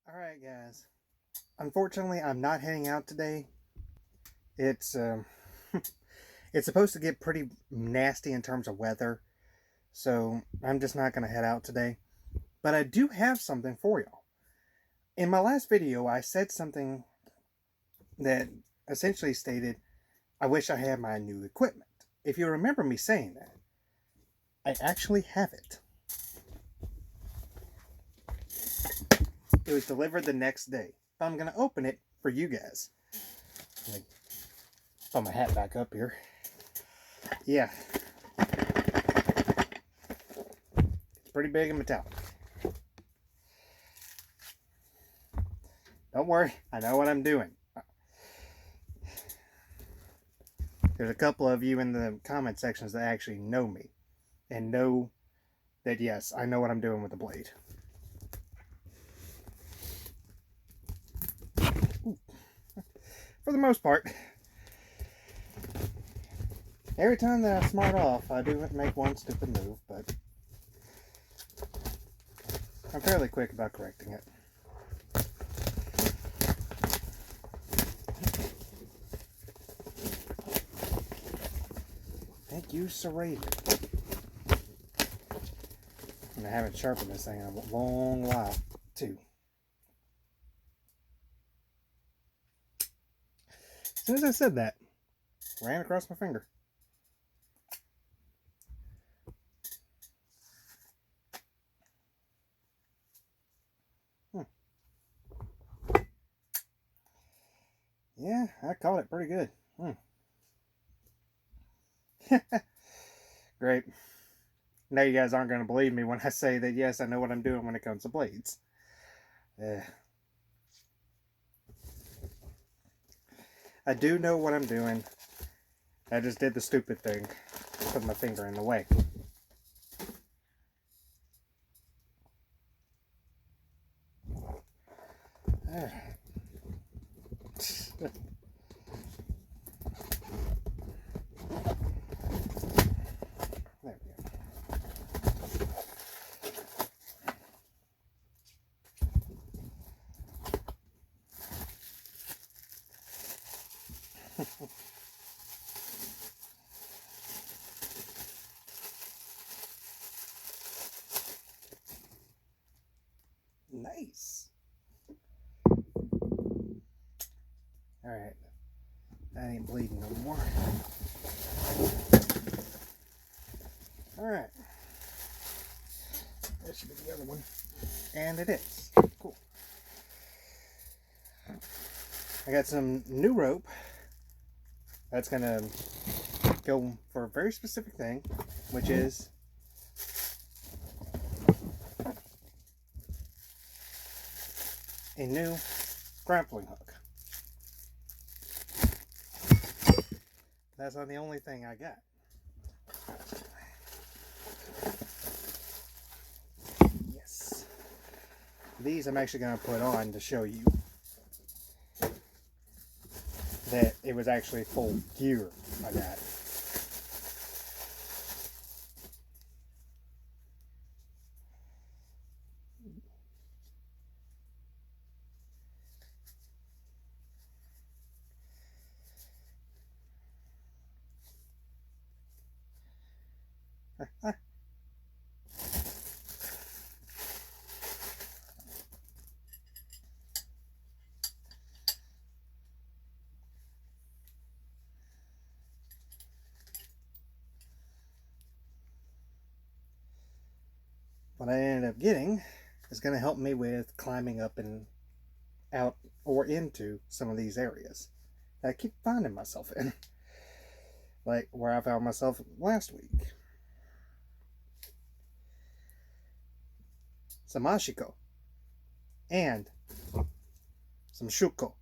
Alright, guys. Unfortunately, I'm not heading out today. It's it's supposed to get pretty nasty in terms of weather, so I'm just not going to head out today. But I do have something for y'all. In my last video, I said something that essentially stated, I wish I had my new equipment. If you remember me saying that, I actually have it. It was delivered the next day. But I'm going to open it for you guys. Let me put my hat back up here. Yeah. It's pretty big and metallic. Don't worry, I know what I'm doing. There's a couple of you in the comment sections that actually know me and know that, yes, I know what I'm doing with the blade. Ooh. For the most part. Every time that I smart off, I do make one stupid move, but I'm fairly quick about correcting it. Thank you, Serrated. And I haven't sharpened this thing in a long while, too. As soon as I said that, ran across my finger. Yeah, I caught it pretty good. Great. Now you guys aren't going to believe me when I say that, yes, I know what I'm doing when it comes to blades. I do know what I'm doing. I just did the stupid thing. Put my finger in the way. There we go. Nice. Alright. That ain't bleeding no more. Alright. That should be the other one. And it is. Cool. I got some new rope. That's going to go for a very specific thing, which is a new grappling hook. That's not the only thing I got. Yes. These I'm actually going to put on to show you that it was actually full gear I got. What I ended up getting is going to help me with climbing up and out or into some of these areas that I keep finding myself in. Like where I found myself last week. Some ashiko and some shuko.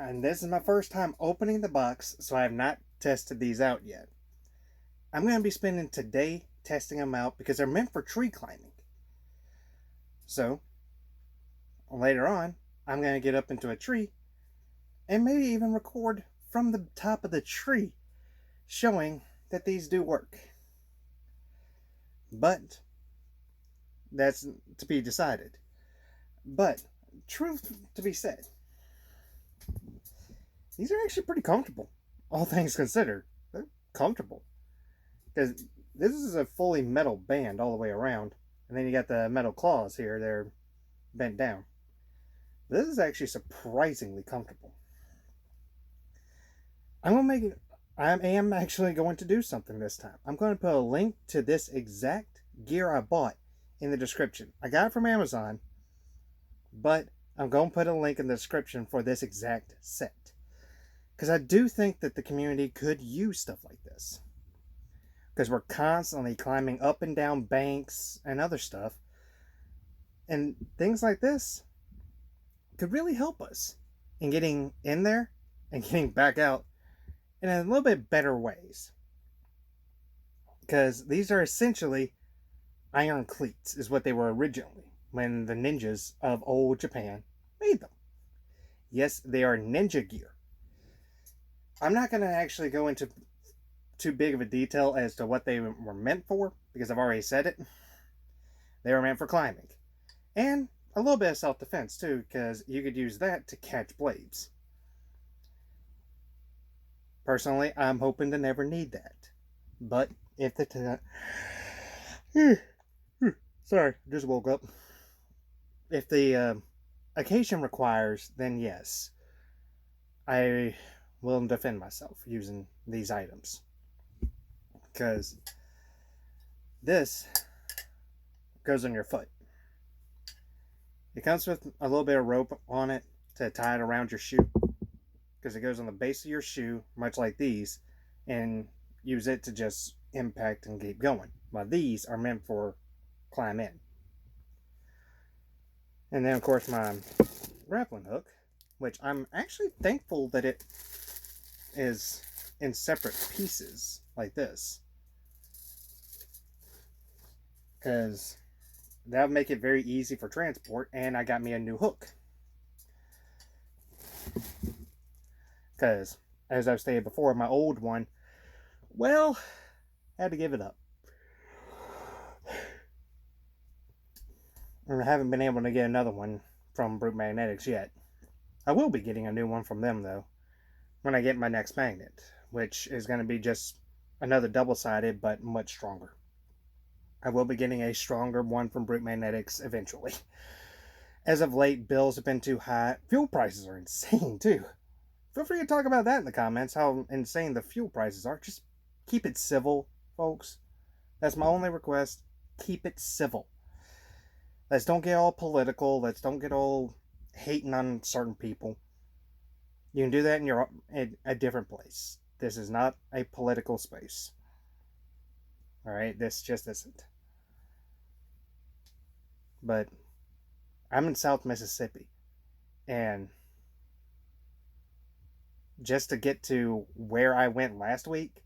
And this is my first time opening the box, so I have not tested these out yet. I'm going to be spending today testing them out because they're meant for tree climbing. So, later on, I'm going to get up into a tree and maybe even record from the top of the tree, showing that these do work. But that's to be decided. But truth to be said, these are actually pretty comfortable, all things considered. They're comfortable because this is a fully metal band all the way around, and then you got the metal claws here. They're bent down. This is actually surprisingly comfortable. I'm gonna make it. I am actually going to do something this time. I'm going to put a link to this exact gear I bought in the description. I got it from Amazon, but I'm going to put a link in the description for this exact set. Because I do think that the community could use stuff like this. Because we're constantly climbing up and down banks and other stuff. And things like this could really help us in getting in there and getting back out in a little bit better ways. Because these are essentially iron cleats, is what they were originally when the ninjas of old Japan made them. Yes, they are ninja gear. I'm not going to actually go into too big of a detail as to what they were meant for, because I've already said it. They were meant for climbing. And a little bit of self-defense, too, because you could use that to catch blades. Personally, I'm hoping to never need that. But if the sorry, just woke up. If the occasion requires, then yes, I will defend myself using these items. Because this goes on your foot. It comes with a little bit of rope on it to tie it around your shoe. Because it goes on the base of your shoe, much like these, and use it to just impact and keep going. While these are meant for climb in. And then, of course, my grappling hook, which I'm actually thankful that it is in separate pieces like this. Because that would make it very easy for transport, and I got me a new hook. Because, as I've stated before, my old one, well, had to give it up. And I haven't been able to get another one from Brute Magnetics yet. I will be getting a new one from them, though, when I get my next magnet, which is going to be just another double-sided, but much stronger. I will be getting a stronger one from Brute Magnetics eventually. As of late, bills have been too high. Fuel prices are insane, too. Feel free to talk about that in the comments, how insane the fuel prices are. Just keep it civil, folks. That's my only request. Keep it civil. Let's don't get all political. Let's don't get all hating on certain people. You can do that in a different place. This is not a political space. Alright, this just isn't. But I'm in South Mississippi, and just to get to where I went last week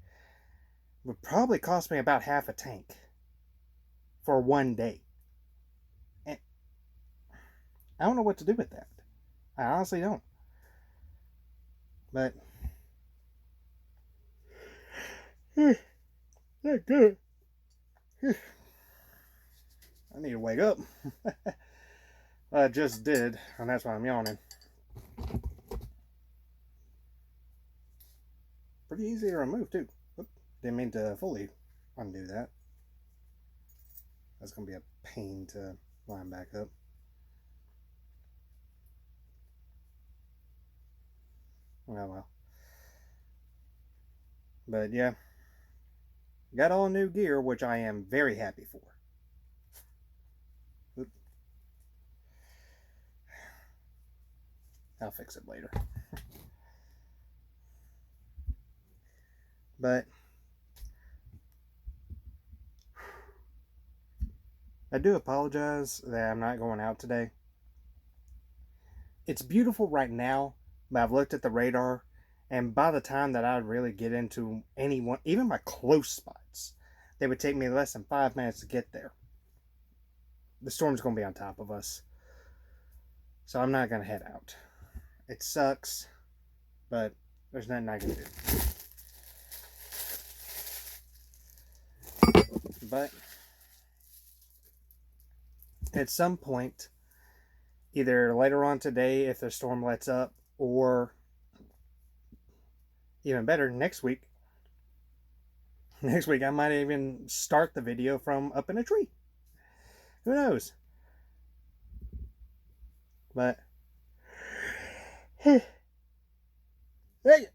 would probably cost me about half a tank for one day. And I don't know what to do with that. I honestly don't. But yeah, good. I need to wake up. I just did, and that's why I'm yawning. Pretty easy to remove, too. Oop, didn't mean to fully undo that. That's going to be a pain to line back up. Oh well. But yeah, got all new gear, which I am very happy for. Oop. I'll fix it later. But I do apologize that I'm not going out today. It's beautiful right now, but I've looked at the radar, and by the time that I would really get into anyone, even my close spots, they would take me less than 5 minutes to get there. The storm's going to be on top of us, so I'm not going to head out. It sucks, but there's nothing I can do. But at some point, either later on today if the storm lets up, or even better, next week. Next week I might even start the video from up in a tree. Who knows? But hey, I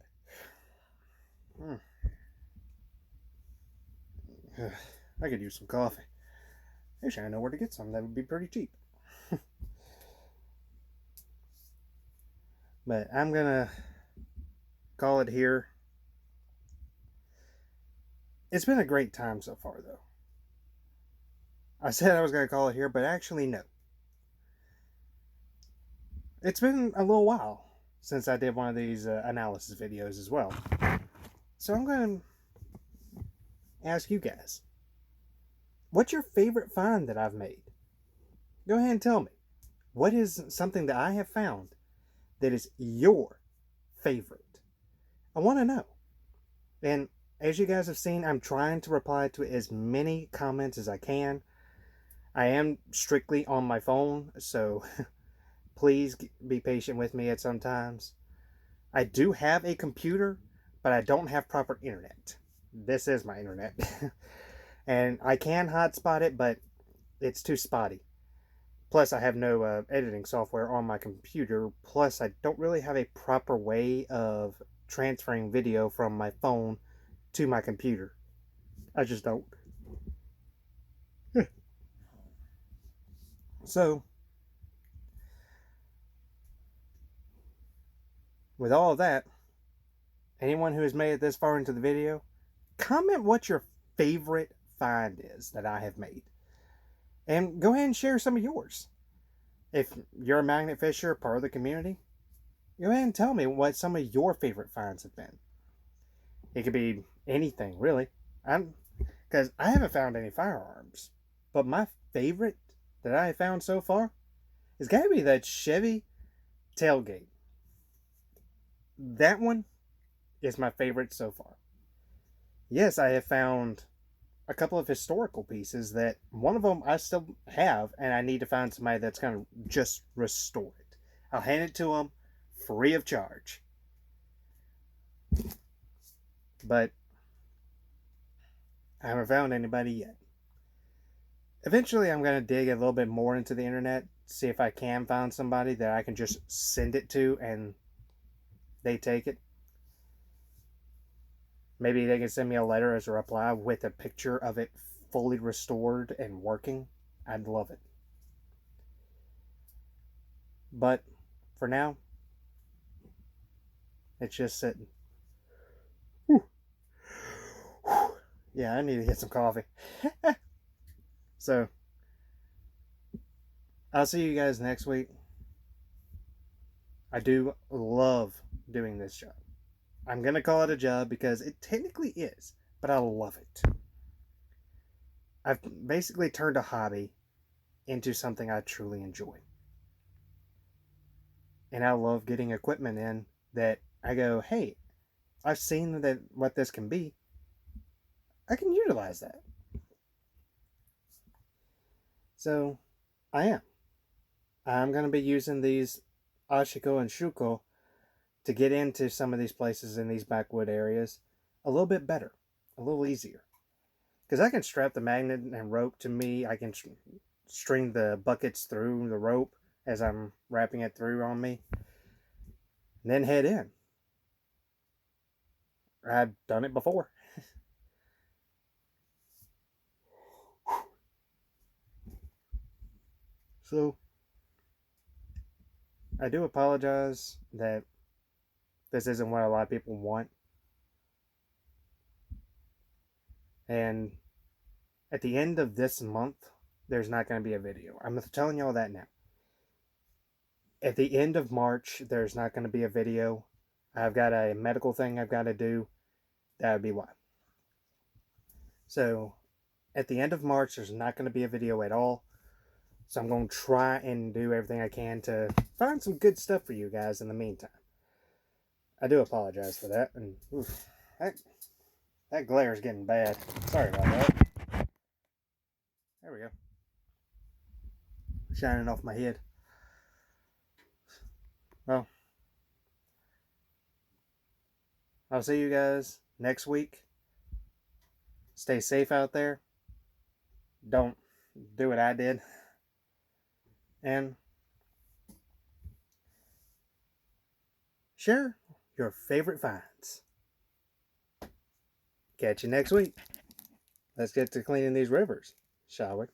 could use some coffee. Actually, I know where to get some. That would be pretty cheap. But I'm gonna call it here. It's been a great time so far, though. I said I was gonna call it here, but actually, no. It's been a little while since I did one of these analysis videos as well. So I'm going to ask you guys, what's your favorite find that I've made? Go ahead and tell me. What is something that I have found that is your favorite? I want to know. And as you guys have seen, I'm trying to reply to as many comments as I can. I am strictly on my phone, so please be patient with me at some times. I do have a computer, but I don't have proper internet. This is my internet. And I can hotspot it, but it's too spotty. Plus, I have no editing software on my computer. Plus, I don't really have a proper way of transferring video from my phone to my computer. I just don't. So, with all of that, anyone who has made it this far into the video, comment what your favorite find is that I have made. And go ahead and share some of yours. If you're a magnet fisher, part of the community, go ahead and tell me what some of your favorite finds have been. It could be anything, really. Because I haven't found any firearms. But my favorite that I have found so far is got to be that Chevy tailgate. That one is my favorite so far. Yes, I have found a couple of historical pieces that one of them I still have, and I need to find somebody that's going to just restore it. I'll hand it to them free of charge. But I haven't found anybody yet. Eventually, I'm going to dig a little bit more into the internet, see if I can find somebody that I can just send it to and they take it. Maybe they can send me a letter as a reply with a picture of it fully restored and working. I'd love it. But for now, it's just sitting. Yeah, I need to get some coffee. So, I'll see you guys next week. I do love doing this job. I'm going to call it a job because it technically is, but I love it. I've basically turned a hobby into something I truly enjoy. And I love getting equipment in that I go, hey, I've seen that what this can be. I can utilize that. So, I'm going to be using these Ashiko and Shuko to get into some of these places in these backwood areas a little bit better, a little easier. Because I can strap the magnet and rope to me. I can string the buckets through the rope as I'm wrapping it through on me. And then head in. I've done it before. So, I do apologize that this isn't what a lot of people want. And at the end of this month, there's not going to be a video. I'm telling y'all that now. At the end of March, there's not going to be a video. I've got a medical thing I've got to do. That would be why. So, at the end of March, there's not going to be a video at all. So I'm going to try and do everything I can to find some good stuff for you guys in the meantime. I do apologize for that. And oof, that glare is getting bad. Sorry about that. There we go. Shining off my head. Well, I'll see you guys next week. Stay safe out there. Don't do what I did. And share your favorite finds. Catch you next week. Let's get to cleaning these rivers, shall we?